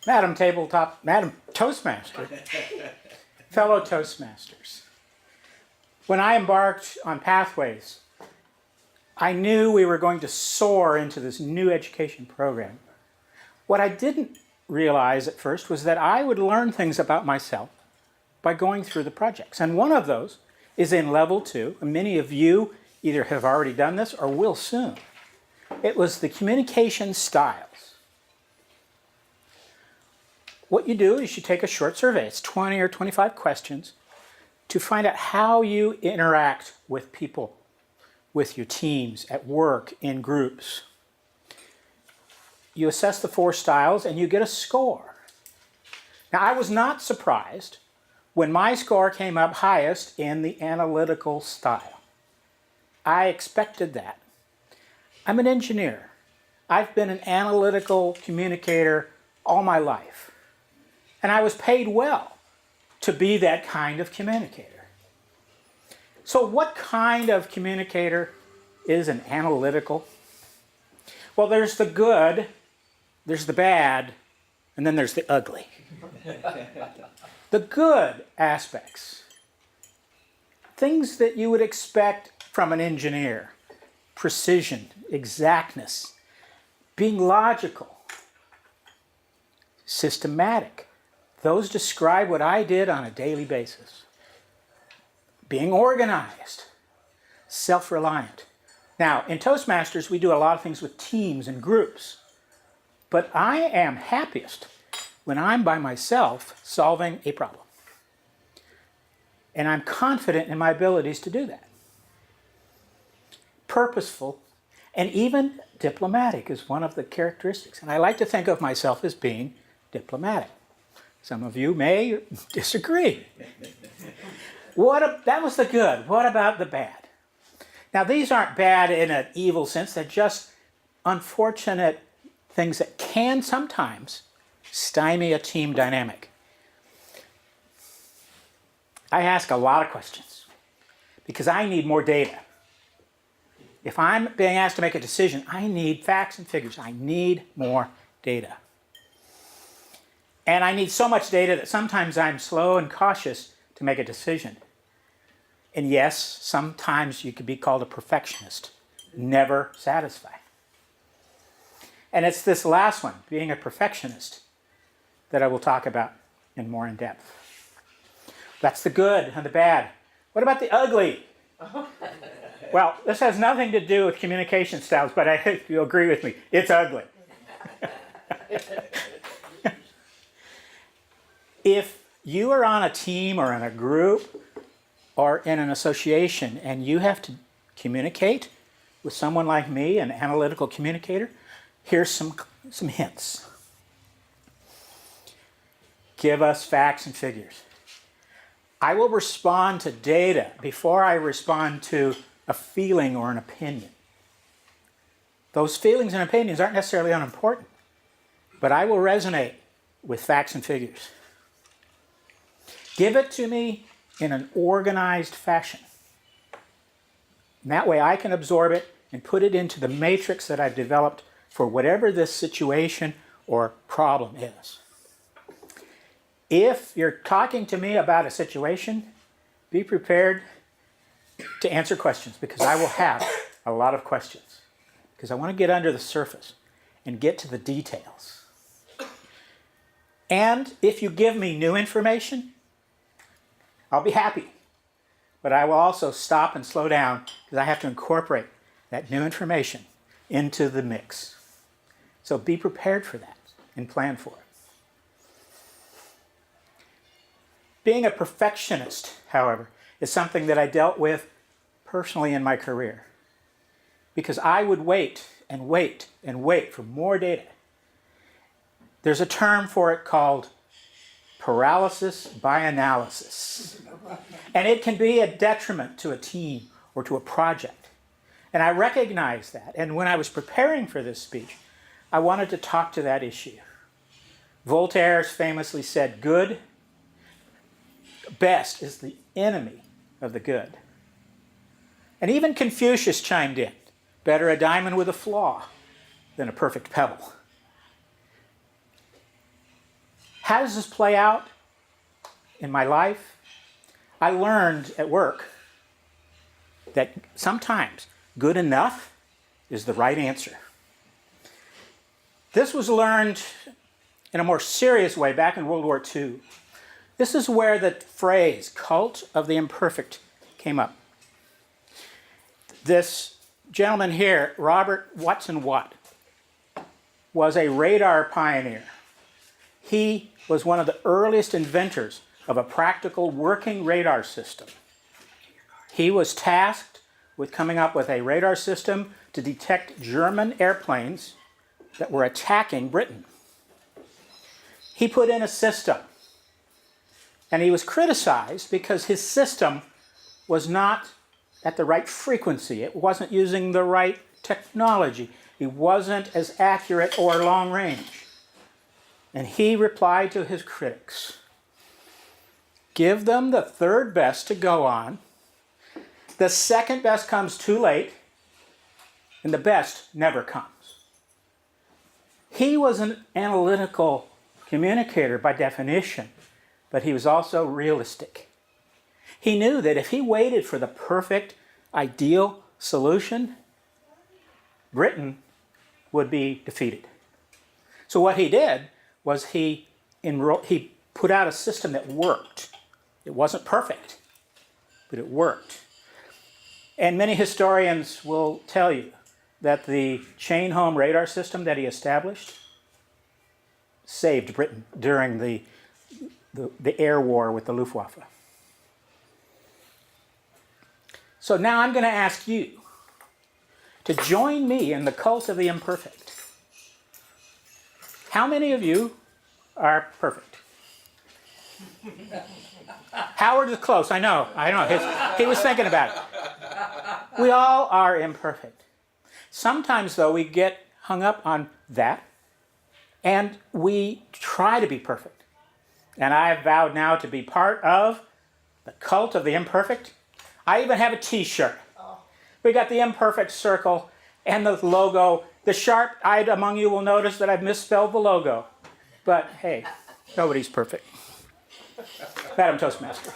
Madam Toastmaster, fellow Toastmasters. When I embarked on Pathways, I knew we were going to soar into this new education program. What I didn't realize at first was that I would learn things about myself by going through the projects. And one of those is in level 2, and many of you either have already done this or will soon. It was the communication styles. What you do is you take a short survey, it's 20 or 25 questions, to find out how you interact with people, with your teams, at work, in groups. You assess the 4 styles and you get a score. Now, I was not surprised when my score came up highest in the analytical style. I expected that. I'm an engineer. I've been an analytical communicator all my life. And I was paid well to be that kind of communicator. So what kind of communicator is an analytical? Well, there's the good, there's the bad, and then there's the ugly. The good aspects, things that you would expect from an engineer: precision, exactness, being logical, systematic. Those describe what I did on a daily basis. Being organized, self-reliant. Now, in Toastmasters, we do a lot of things with teams and groups, but I am happiest when I'm by myself solving a problem. And I'm confident in my abilities to do that. Purposeful and even diplomatic is one of the characteristics. And I like to think of myself as being diplomatic. Some of you may disagree. That was the good. What about the bad? Now, these aren't bad in an evil sense. They're just unfortunate things that can sometimes stymie a team dynamic. I ask a lot of questions because I need more data. If I'm being asked to make a decision, I need facts and figures. I need more data. And I need so much data that sometimes I'm slow and cautious to make a decision. And yes, sometimes you could be called a perfectionist, never satisfied. And it's this last one, being a perfectionist, that I will talk about more in depth. That's the good and the bad. What about the ugly? Well, this has nothing to do with communication styles, but I hope you'll agree with me. It's ugly. If you are on a team or in a group or in an association and you have to communicate with someone like me, an analytical communicator, here's some hints. Give us facts and figures. I will respond to data before I respond to a feeling or an opinion. Those feelings and opinions aren't necessarily unimportant, but I will resonate with facts and figures. Give it to me in an organized fashion. And that way I can absorb it and put it into the matrix that I've developed for whatever this situation or problem is. If you're talking to me about a situation, be prepared to answer questions, because I will have a lot of questions, because I want to get under the surface and get to the details. And if you give me new information, I'll be happy, but I will also stop and slow down because I have to incorporate that new information into the mix. So be prepared for that and plan for it. Being a perfectionist, however, is something that I dealt with personally in my career, because I would wait and wait and wait for more data. There's a term for it called paralysis by analysis. And it can be a detriment to a team or to a project. And I recognize that. And when I was preparing for this speech, I wanted to talk to that issue. Voltaire famously said, best is the enemy of the good. And even Confucius chimed in, better a diamond with a flaw than a perfect pebble. How does this play out in my life? I learned at work that sometimes good enough is the right answer. This was learned in a more serious way back in World War II. This is where the phrase cult of the imperfect came up. This gentleman here, Robert Watson Watt, was a radar pioneer. He was one of the earliest inventors of a practical working radar system. He was tasked with coming up with a radar system to detect German airplanes that were attacking Britain. He put in a system, and he was criticized because his system was not at the right frequency. It wasn't using the right technology. It wasn't as accurate or long range. And he replied to his critics, give them the third best to go on. The second best comes too late, and the best never comes. He was an analytical communicator by definition, but he was also realistic. He knew that if he waited for the perfect, ideal solution, Britain would be defeated. So what he did was he put out a system that worked. It wasn't perfect, but it worked. And many historians will tell you that the chain home radar system that he established saved Britain during the air war with the Luftwaffe. So now I'm going to ask you to join me in the cult of the imperfect. How many of you are perfect? Howard is close, I know. He was thinking about it. We all are imperfect. Sometimes, though, we get hung up on that, and we try to be perfect. And I have vowed now to be part of the cult of the imperfect. I even have a t-shirt. We got the imperfect circle and the logo. The sharp-eyed among you will notice that I've misspelled the logo. But hey, nobody's perfect. Madam Toastmaster.